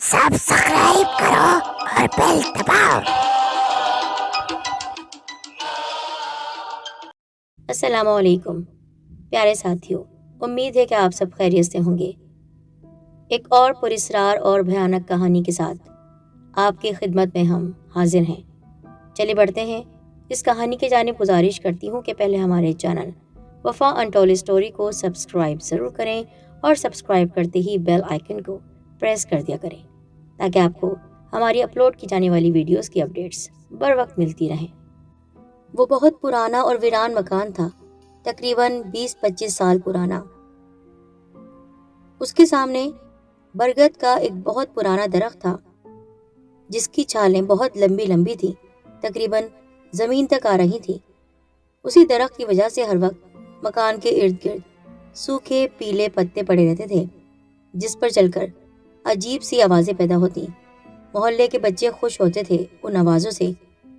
Subscribe کرو اور بیل دباؤ۔ السلام علیکم پیارے ساتھیوں، امید ہے کہ آپ سب خیریت سے ہوں گے۔ ایک اور پراسرار اور بھیانک کہانی کے ساتھ آپ کی خدمت میں ہم حاضر ہیں۔ چلے بڑھتے ہیں اس کہانی کی جانب۔ گزارش کرتی ہوں کہ پہلے ہمارے چینل وفا انٹولڈ اسٹوری کو سبسکرائب ضرور کریں اور سبسکرائب کرتے ہی بیل آئیکن کو پریس کر دیا کریں تاکہ آپ کو ہماری اپلوڈ کی جانے والی ویڈیوز کی اپڈیٹس بر وقت ملتی رہیں۔ وہ بہت پرانا اور ویران مکان تھا، تقریباً 20-25 سال پرانا۔ اس کے سامنے برگد کا ایک بہت پرانا درخت تھا جس کی چھالیں بہت لمبی لمبی تھیں، تقریباً زمین تک آ رہی تھیں۔ اسی درخت کی وجہ سے ہر وقت مکان کے ارد گرد سوکھے پیلے پتے پڑے رہتے تھے جس پر چل کر عجیب سی آوازیں پیدا ہوتی۔ محلے کے بچے خوش ہوتے تھے ان آوازوں سے،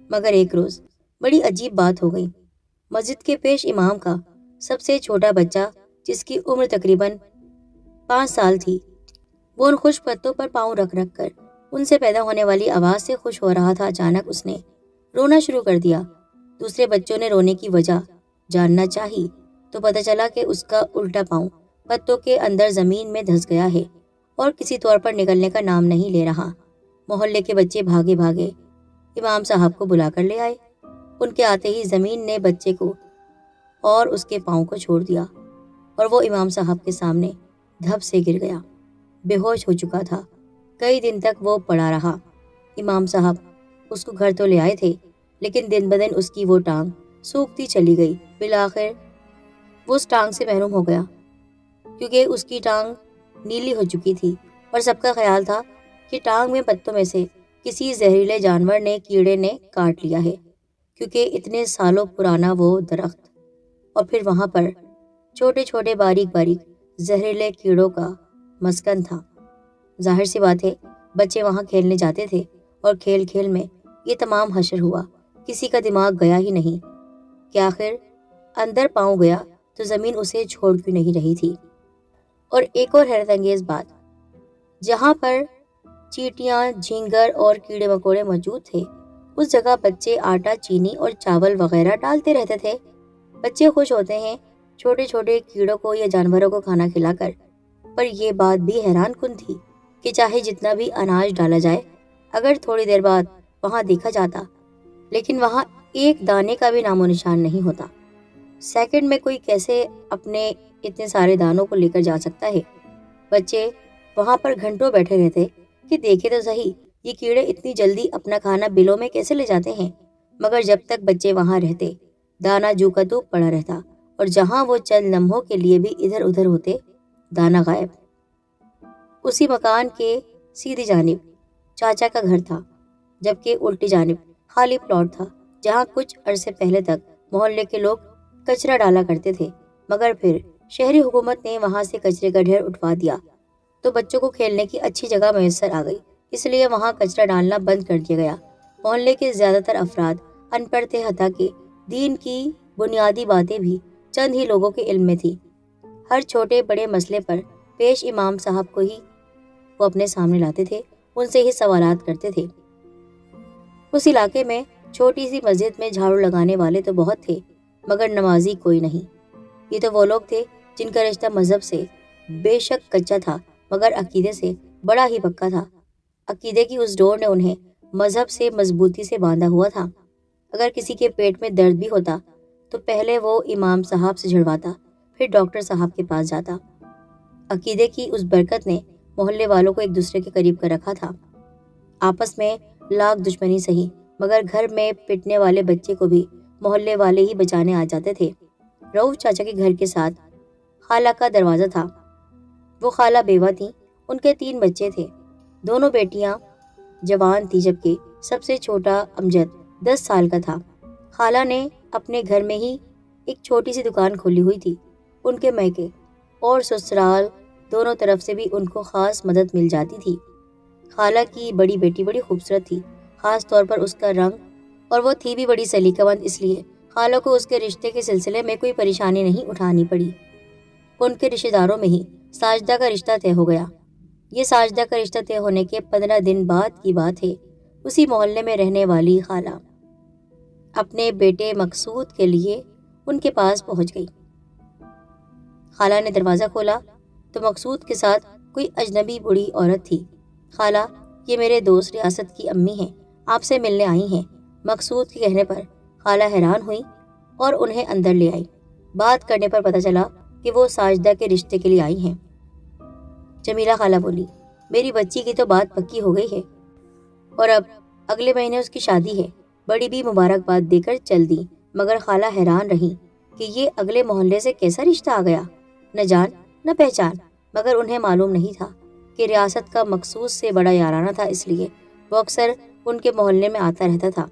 مگر ایک روز بڑی عجیب بات ہو گئی۔ مسجد کے پیش امام کا سب سے چھوٹا بچہ، جس کی عمر تقریباً 5 سال تھی، وہ ان خشک پتوں پر پاؤں رکھ رکھ کر ان سے پیدا ہونے والی آواز سے خوش ہو رہا تھا۔ اچانک اس نے رونا شروع کر دیا۔ دوسرے بچوں نے رونے کی وجہ جاننا چاہی تو پتہ چلا کہ اس کا الٹا پاؤں پتوں کے اندر زمین میں دھس گیا ہے اور کسی طور پر نکلنے کا نام نہیں لے رہا۔ محلے کے بچے بھاگے بھاگے امام صاحب کو بلا کر لے آئے۔ ان کے آتے ہی زمین نے بچے کو اور اس کے پاؤں کو چھوڑ دیا اور وہ امام صاحب کے سامنے دھب سے گر گیا۔ بے ہوش ہو چکا تھا۔ کئی دن تک وہ پڑا رہا۔ امام صاحب اس کو گھر تو لے آئے تھے، لیکن دن بدن اس کی وہ ٹانگ سوکھتی چلی گئی۔ بالآخر وہ اس ٹانگ سے محروم ہو گیا کیونکہ اس کی ٹانگ نیلی ہو چکی تھی اور سب کا خیال تھا کہ ٹانگ میں پتوں میں سے کسی زہریلے جانور نے، کیڑے نے کاٹ لیا ہے، کیونکہ اتنے سالوں پرانا وہ درخت اور پھر وہاں پر چھوٹے چھوٹے باریک باریک زہریلے کیڑوں کا مسکن تھا۔ ظاہر سی بات ہے بچے وہاں کھیلنے جاتے تھے اور کھیل کھیل میں یہ تمام حشر ہوا۔ کسی کا دماغ گیا ہی نہیں کہ آخر اندر پاؤں گیا تو زمین اسے چھوڑ کیوں نہیں رہی تھی۔ اور ایک اور حیرت انگیز بات، جہاں پر چیٹیاں، جھینگر اور کیڑے مکوڑے موجود تھے، اس جگہ بچے آٹا، چینی اور چاول وغیرہ ڈالتے رہتے تھے۔ بچے خوش ہوتے ہیں چھوٹے چھوٹے کیڑوں کو یا جانوروں کو کھانا کھلا کر، پر یہ بات بھی حیران کن تھی کہ چاہے جتنا بھی اناج ڈالا جائے، اگر تھوڑی دیر بعد وہاں دیکھا جاتا لیکن وہاں ایک دانے کا بھی نام و نشان نہیں ہوتا۔ سیکنڈ میں کوئی کیسے اپنے اتنے سارے دانوں کو لے کر جا سکتا ہے؟ بچے وہاں پر گھنٹوں بیٹھے رہتے کہ دیکھے تو صحیح یہ کیڑے اتنی جلدی اپنا کھانا بلوں میں کیسے لے جاتے ہیں۔ مگر جب تک بچے وہاں رہتے، دانا جو کا تو پڑا رہتا اور جہاں وہ چند لمحوں کے لیے بھی ادھر ادھر ہوتے، دانا غائب۔ اسی مکان کے سیدھی جانب چاچا کا گھر تھا، جبکہ الٹی جانب خالی پلاٹ تھا جہاں کچھ عرصے پہلے تک محلے کے لوگ کچرا ڈالا کرتے تھے، مگر پھر شہری حکومت نے وہاں سے کچرے کا ڈھیر اٹھوا دیا تو بچوں کو کھیلنے کی اچھی جگہ میسر آ گئی، اس لیے وہاں کچرا ڈالنا بند کر دیا گیا۔ محلے کے زیادہ تر افراد ان پڑھ تھے، حتیٰ کہ دین کی بنیادی باتیں بھی چند ہی لوگوں کے علم میں تھی۔ ہر چھوٹے بڑے مسئلے پر پیش امام صاحب کو ہی وہ اپنے سامنے لاتے تھے، ان سے ہی سوالات کرتے تھے۔ اس علاقے میں چھوٹی سی مسجد میں جھاڑو لگانے والے تو بہت تھے، مگر نمازی کوئی نہیں۔ یہ تو وہ لوگ تھے جن کا رشتہ مذہب سے بے شک کچا تھا، مگر عقیدے سے بڑا ہی پکا تھا۔ عقیدے کی اس ڈور نے انہیں مذہب سے مضبوطی سے باندھا ہوا تھا۔ اگر کسی کے پیٹ میں درد بھی ہوتا تو پہلے وہ امام صاحب سے جھڑواتا، پھر ڈاکٹر صاحب کے پاس جاتا۔ عقیدے کی اس برکت نے محلے والوں کو ایک دوسرے کے قریب کر رکھا تھا۔ آپس میں لاکھ دشمنی سہی، مگر گھر میں پٹنے والے بچے کو بھی محلے والے ہی بچانے آ جاتے تھے۔ رؤوف چاچا کے گھر کے ساتھ خالہ کا دروازہ تھا۔ وہ خالہ بیوہ تھیں، ان کے 3 بچے تھے۔ دونوں بیٹیاں جوان تھی، جبکہ سب سے چھوٹا امجد 10 سال کا تھا۔ خالہ نے اپنے گھر میں ہی ایک چھوٹی سی دکان کھولی ہوئی تھی۔ ان کے میکے اور سسرال دونوں طرف سے بھی ان کو خاص مدد مل جاتی تھی۔ خالہ کی بڑی بیٹی بڑی خوبصورت تھی، خاص طور پر اس کا رنگ، اور وہ تھی بھی بڑی سلیقہ مند، اس لیے خالہ کو اس کے رشتے کے سلسلے میں کوئی پریشانی نہیں اٹھانی پڑی۔ ان کے رشتہ داروں میں ہی ساجدہ کا رشتہ طے ہو گیا۔ یہ ساجدہ کا رشتہ طے ہونے کے 15 دن بعد کی بات ہے۔ اسی محلے میں رہنے والی خالہ اپنے بیٹے مقصود کے لیے ان کے پاس پہنچ گئی۔ خالہ نے دروازہ کھولا تو مقصود کے ساتھ کوئی اجنبی بوڑھی عورت تھی۔ خالہ، یہ میرے دوست ریاست کی امی ہیں، آپ سے ملنے آئی ہیں۔ مقصود کے کہنے پر خالہ حیران ہوئی اور انہیں اندر لے آئی۔ بات کرنے پر پتہ چلا کہ وہ ساجدہ کے رشتے کے لیے آئی ہیں۔ جمیلہ خالہ بولی، میری بچی کی تو بات پکی ہو گئی ہے اور اب اگلے مہینے اس کی شادی ہے۔ بڑی بھی مبارکباد دے کر چل دی، مگر خالہ حیران رہی کہ یہ اگلے محلے سے کیسا رشتہ آ گیا، نہ جان نہ پہچان۔ مگر انہیں معلوم نہیں تھا کہ ریاست کا مقصود سے بڑا یارانہ تھا، اس لیے وہ اکثر ان کے محلے میں آتا رہتا تھا۔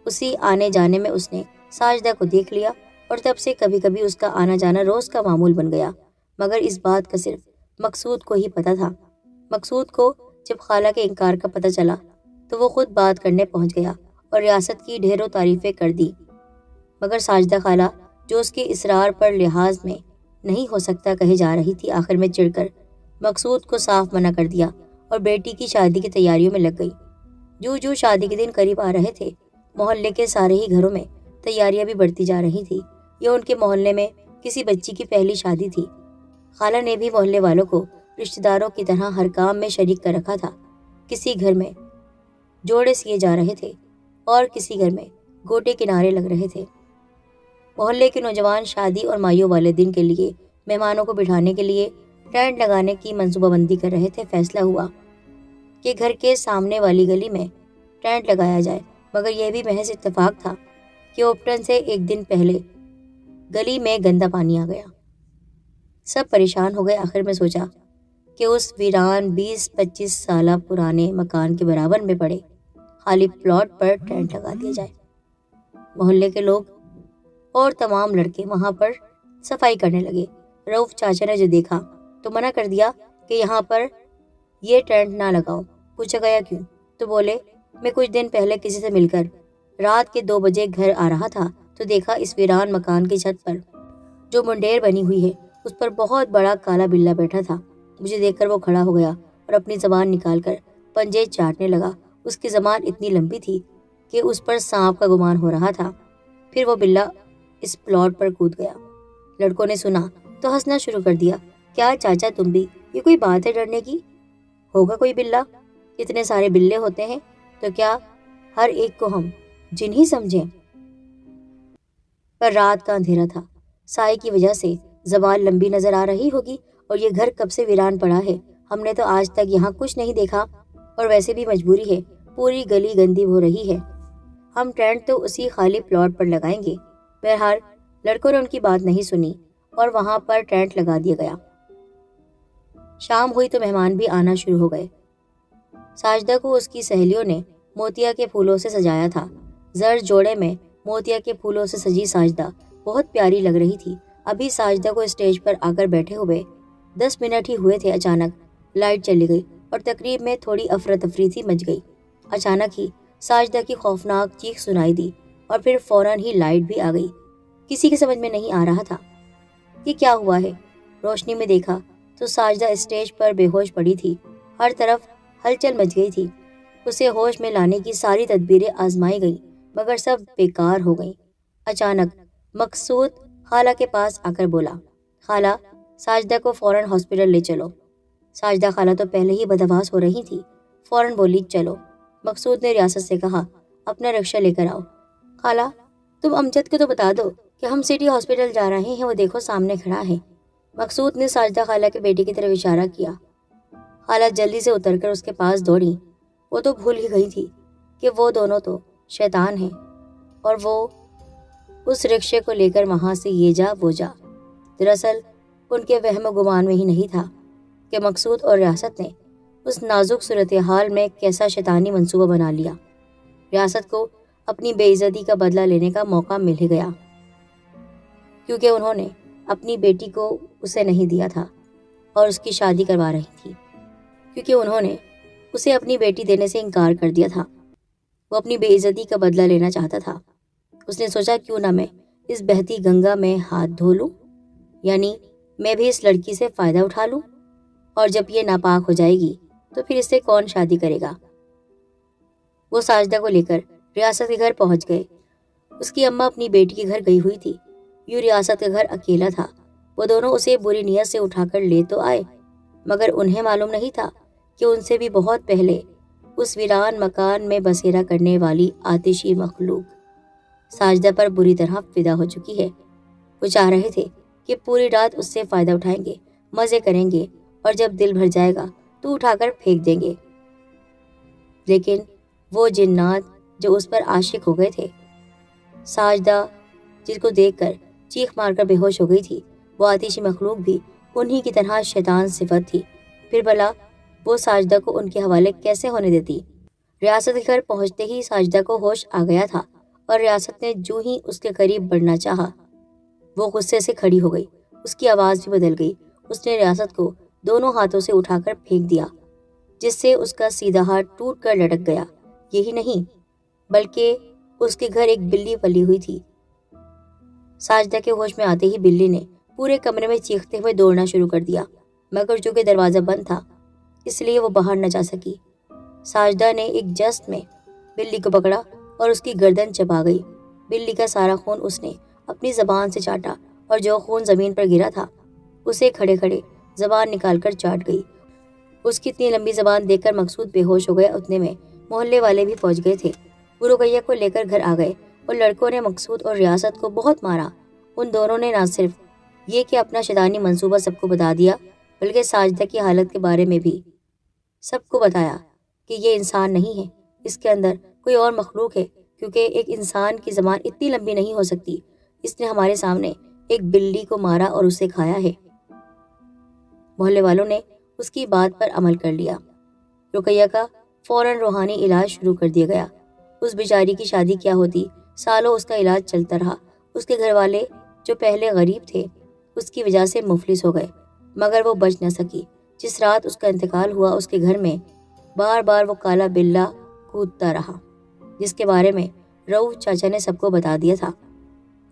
اسی آنے جانے میں اس نے ساجدہ کو دیکھ لیا اور تب سے کبھی کبھی اس کا آنا جانا روز کا معمول بن گیا، مگر اس بات کا صرف مقصود کو ہی پتہ تھا۔ مقصود کو جب خالہ کے انکار کا پتہ چلا تو وہ خود بات کرنے پہنچ گیا اور ریاست کی ڈھیروں تعریفیں کر دی، مگر ساجدہ خالہ جو اس کے اصرار پر لحاظ میں نہیں ہو سکتا کہے جا رہی تھی، آخر میں چڑھ کر مقصود کو صاف منع کر دیا اور بیٹی کی شادی کی تیاریوں میں لگ گئی۔ جو شادی کے دن قریب آ رہے تھے، محلے کے سارے ہی گھروں میں تیاریاں بھی بڑھتی جا رہی تھی۔ یہ ان کے محلے میں کسی بچی کی پہلی شادی تھی۔ خالہ نے بھی محلے والوں کو رشتہ داروں کی طرح ہر کام میں شریک کر رکھا تھا۔ کسی گھر میں جوڑے سیے جا رہے تھے اور کسی گھر میں گوٹے کنارے لگ رہے تھے۔ محلے کے نوجوان شادی اور مایوں والے دن کے لیے مہمانوں کو بٹھانے کے لیے ٹینٹ لگانے کی منصوبہ بندی کر رہے تھے۔ فیصلہ ہوا کہ گھر کے سامنے والی گلی میں ٹینٹ لگایا جائے، مگر یہ بھی محض اتفاق تھا کہ اوپٹن سے ایک دن پہلے گلی میں گندا پانی آ گیا۔ سب پریشان ہو گئے۔ آخر میں سوچا کہ اس ویران 20-25 سالہ پرانے مکان کے برابر میں پڑے خالی پلاٹ پر ٹینٹ لگا دیا جائے۔ محلے کے لوگ اور تمام لڑکے وہاں پر صفائی کرنے لگے۔ رؤف چاچا نے جو دیکھا تو منع کر دیا کہ یہاں پر یہ ٹینٹ نہ لگاؤ۔ پوچھا گیا کیوں تو بولے، میں کچھ دن پہلے کسی سے مل کر رات کے 2 بجے گھر آ رہا تھا تو دیکھا اس ویران مکان کی چھت پر جو منڈیر بنی ہوئی ہے اس پر بہت بڑا کالا بلّا بیٹھا تھا۔ مجھے دیکھ کر وہ کھڑا ہو گیا اور اپنی زبان نکال کر پنجے چاٹنے لگا۔ اس کی زبان اتنی لمبی تھی کہ اس پر سانپ کا گمان ہو رہا تھا۔ پھر وہ بلّا اس پلاٹ پر کود گیا۔ لڑکوں نے سنا تو ہنسنا شروع کر دیا۔ کیا چاچا تم بھی، یہ کوئی بات ہے ڈرنے کی؟ ہوگا کوئی بلّا، اتنے سارے بلے ہوتے ہیں تو کیا ہر ایک کو ہم جن ہی سمجھیں؟ پر رات کا اندھیرا تھا، سائے کی وجہ سے زوال لمبی نظر آ رہی ہوگی اور یہ گھر کب سے ویران پڑا ہے، ہم نے تو آج تک یہاں کچھ نہیں دیکھا، اور ویسے بھی مجبوری ہے، پوری گلی گندی ہو رہی ہے، ہم ٹینٹ تو اسی خالی پلاٹ پر لگائیں گے۔ بہرحال لڑکوں نے ان کی بات نہیں سنی اور وہاں پر ٹینٹ لگا دیا گیا۔ شام ہوئی تو مہمان بھی آنا شروع ہو گئے۔ ساجدہ کو اس کی سہیلیوں نے موتیا کے پھولوں سے سجایا تھا۔ زر جوڑے میں موتیا کے پھولوں سے سجی ساجدہ بہت پیاری لگ رہی تھی۔ ابھی ساجدہ کو اسٹیج پر آ کر بیٹھے ہوئے 10 منٹ ہی ہوئے تھے، اچانک لائٹ چلی گئی اور تقریب میں تھوڑی افراتفری سی مچ گئی۔ اچانک ہی ساجدہ کی خوفناک چیخ سنائی دی اور پھر فوراً ہی لائٹ بھی آ گئی۔ کسی کے سمجھ میں نہیں آ رہا تھا یہ کیا ہوا ہے۔ روشنی میں دیکھا تو ساجدہ اسٹیج پر بے ہوش پڑی تھی۔ ہر طرف ہلچل مچ گئی تھی۔ اسے ہوش میں لانے کی ساری تدبیریں آزمائی گئیں مگر سب بیکار ہو گئیں۔ اچانک مقصود خالہ کے پاس آ کر بولا، خالہ، ساجدہ کو فوراً ہاسپٹل لے چلو۔ ساجدہ خالہ تو پہلے ہی بدحواس ہو رہی تھی، فوراً بولی چلو۔ مقصود نے ریاست سے کہا، اپنا رکشہ لے کر آؤ۔ خالہ، تم امجد کو تو بتا دو کہ ہم سٹی ہاسپٹل جا رہے ہیں، وہ دیکھو سامنے کھڑا ہے۔ مقصود نے ساجدہ خالہ کے بیٹے کی طرف اشارہ کیا۔ خالہ جلدی سے اتر کر اس کے پاس دوڑی۔ وہ تو بھول ہی گئی تھی کہ وہ دونوں تو شیطان ہیں اور وہ اس رکشے کو لے کر وہاں سے یہ جا وہ جا۔ دراصل ان کے وہم و گمان میں ہی نہیں تھا کہ مقصود اور ریاست نے اس نازک صورتحال میں کیسا شیطانی منصوبہ بنا لیا۔ ریاست کو اپنی بے عزتی کا بدلہ لینے کا موقع مل ہی گیا، کیونکہ انہوں نے اپنی بیٹی کو اسے نہیں دیا تھا اور اس کی شادی کروا رہی تھی، کیونکہ انہوں نے اسے اپنی بیٹی دینے سے انکار کر دیا تھا۔ وہ اپنی بے عزتی کا بدلہ لینا چاہتا تھا۔ اس نے سوچا کیوں نہ میں اس بہتی گنگا میں ہاتھ دھو لوں، یعنی میں بھی اس لڑکی سے فائدہ اٹھا لوں۔ اور جب یہ ناپاک ہو جائے گی تو پھر اس سے کون شادی کرے گا؟ وہ ساجدہ کو لے کر ریاست کے گھر پہنچ گئے۔ اس کی اماں اپنی بیٹی کے گھر گئی ہوئی تھی۔ یوں ریاست کا گھر اکیلا تھا۔ وہ دونوں اسے بری نیت سے اٹھا کر لے تو آئے، مگر انہیں معلوم نہیں تھا کہ ان سے بھی بہت پہلے اس ویران مکان میں بسیرا کرنے والی آتشی مخلوق ساجدہ پر بری طرح فدا ہو چکی ہے۔ وہ چاہ رہے تھے کہ پوری رات اس سے فائدہ اٹھائیں گے، مزے کریں گے، اور جب دل بھر جائے گا تو اٹھا کر پھینک دیں گے۔ لیکن وہ جنات جو اس پر عاشق ہو گئے تھے، ساجدہ جس کو دیکھ کر چیخ مار کر بے ہوش ہو گئی تھی، وہ آتشی مخلوق بھی انہی کی طرح شیطان صفت تھی۔ پھر بھلا وہ ساجدہ کو ان کے حوالے کیسے ہونے دیتی؟ ریاست کے گھر پہنچتے ہی ساجدہ کو ہوش آ گیا تھا، اور ریاست نے جو ہی اس کے قریب بڑھنا چاہا، وہ غصے سے کھڑی ہو گئی۔ اس کی آواز بھی بدل گئی۔ اس نے ریاست کو دونوں ہاتھوں سے اٹھا کر پھینک دیا، جس سے اس کا سیدھا ہاتھ ٹوٹ کر لٹک گیا۔ یہی نہیں بلکہ اس کے گھر ایک بلی پلی ہوئی تھی۔ ساجدہ کے ہوش میں آتے ہی بلی نے پورے کمرے میں چیختے ہوئے دوڑنا شروع کر دیا، مگر چونکہ دروازہ بند تھا اس لیے وہ باہر نہ جا سکی۔ ساجدہ نے ایک جست میں بلی کو پکڑا اور اس کی گردن چبا گئی۔ بلی کا سارا خون اس نے اپنی زبان سے چاٹا، اور جو خون زمین پر گرا تھا اسے کھڑے کھڑے زبان نکال کر چاٹ گئی۔ اس کی اتنی لمبی زبان دیکھ کر مقصود بے ہوش ہو گیا۔ اتنے میں محلے والے بھی پہنچ گئے تھے۔ وہ رقیہ کو لے کر گھر آ گئے، اور لڑکوں نے مقصود اور ریاست کو بہت مارا۔ ان دونوں نے نہ صرف یہ کہ اپنا شیطانی منصوبہ سب کو بتا دیا، بلکہ ساجدہ کی حالت کے بارے میں بھی سب کو بتایا کہ یہ انسان نہیں ہے، اس کے اندر کوئی اور مخلوق ہے، کیونکہ ایک انسان کی زبان اتنی لمبی نہیں ہو سکتی۔ اس نے ہمارے سامنے ایک بلی کو مارا اور اسے کھایا ہے۔ محلے والوں نے اس کی بات پر عمل کر لیا۔ رقیہ کا فوراً روحانی علاج شروع کر دیا گیا۔ اس بیچاری کی شادی کیا ہوتی، سالوں اس کا علاج چلتا رہا۔ اس کے گھر والے جو پہلے غریب تھے اس کی وجہ سے مفلس ہو گئے، مگر وہ بچ نہ سکی۔ جس رات اس کا انتقال ہوا اس کے گھر میں بار بار وہ کالا بلّا کودتا رہا، جس کے بارے میں رؤف چاچا نے سب کو بتا دیا تھا۔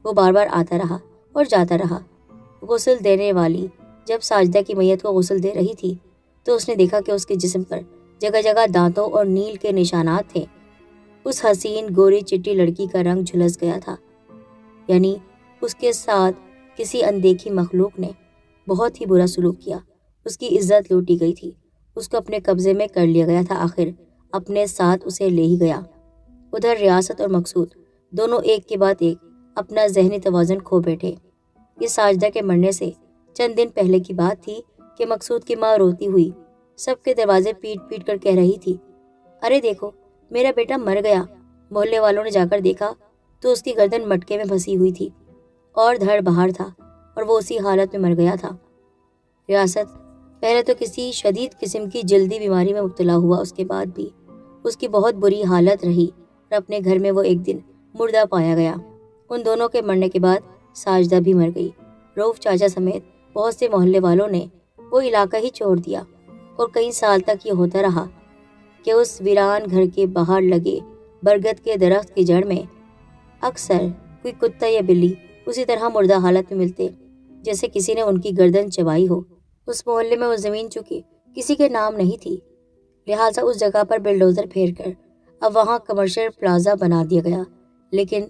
وہ بار بار آتا رہا اور جاتا رہا۔ غسل دینے والی جب ساجدہ کی میت کو غسل دے رہی تھی تو اس نے دیکھا کہ اس کے جسم پر جگہ جگہ دانتوں اور نیل کے نشانات تھے۔ اس حسین گوری چٹی لڑکی کا رنگ جھلس گیا تھا، یعنی اس کے ساتھ کسی اندیکھی مخلوق نے بہت ہی برا سلوک کیا۔ اس کی عزت لوٹی گئی تھی، اس کو اپنے قبضے میں کر لیا گیا تھا، آخر اپنے ساتھ اسے لے ہی گیا۔ ادھر ریاست اور مقصود دونوں ایک کے بعد ایک اپنا ذہنی توازن کھو بیٹھے۔ یہ ساجدہ کے مرنے سے چند دن پہلے کی بات تھی کہ مقصود کی ماں روتی ہوئی سب کے دروازے پیٹ پیٹ کر کہہ رہی تھی، ارے دیکھو میرا بیٹا مر گیا۔ محلے والوں نے جا کر دیکھا تو اس کی گردن مٹکے میں پھنسی ہوئی تھی اور دھڑ باہر تھا، اور وہ اسی حالت میں مر گیا تھا۔ ریاست پہلے تو کسی شدید قسم کی جلدی بیماری میں مبتلا ہوا، اس کے بعد بھی اس کی بہت بری حالت رہی، اور اپنے گھر میں وہ ایک دن مردہ پایا گیا۔ ان دونوں کے مرنے کے بعد ساجدہ بھی مر گئی۔ رؤف چاچا سمیت بہت سے محلے والوں نے وہ علاقہ ہی چھوڑ دیا، اور کئی سال تک یہ ہوتا رہا کہ اس ویران گھر کے باہر لگے برگد کے درخت کی جڑ میں اکثر کوئی کتا یا بلی اسی طرح مردہ حالت میں ملتے جیسے کسی نے ان کی گردن چبائی ہو۔ اس محلے میں وہ زمین چونکہ کسی کے نام نہیں تھی، لہٰذا اس جگہ پر بلڈوزر پھیر کر اب وہاں کمرشل پلازا بنا دیا گیا۔ لیکن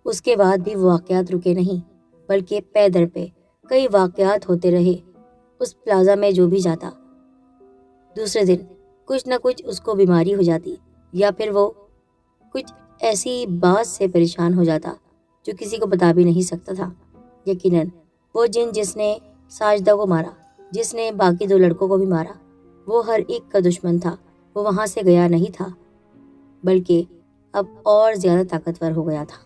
اس کے بعد بھی واقعات رکے نہیں، بلکہ پے در پہ کئی واقعات ہوتے رہے۔ اس پلازا میں جو بھی جاتا دوسرے دن کچھ نہ کچھ اس کو بیماری ہو جاتی، یا پھر وہ کچھ ایسی بات سے پریشان ہو جاتا جو کسی کو بتا بھی نہیں سکتا تھا۔ یقیناً وہ جن جس نے ساجدہ کو مارا، جس نے باقی دو لڑکوں کو بھی مارا، وہ ہر ایک کا دشمن تھا۔ وہ وہاں سے گیا نہیں تھا، بلکہ اب اور زیادہ طاقتور ہو گیا تھا۔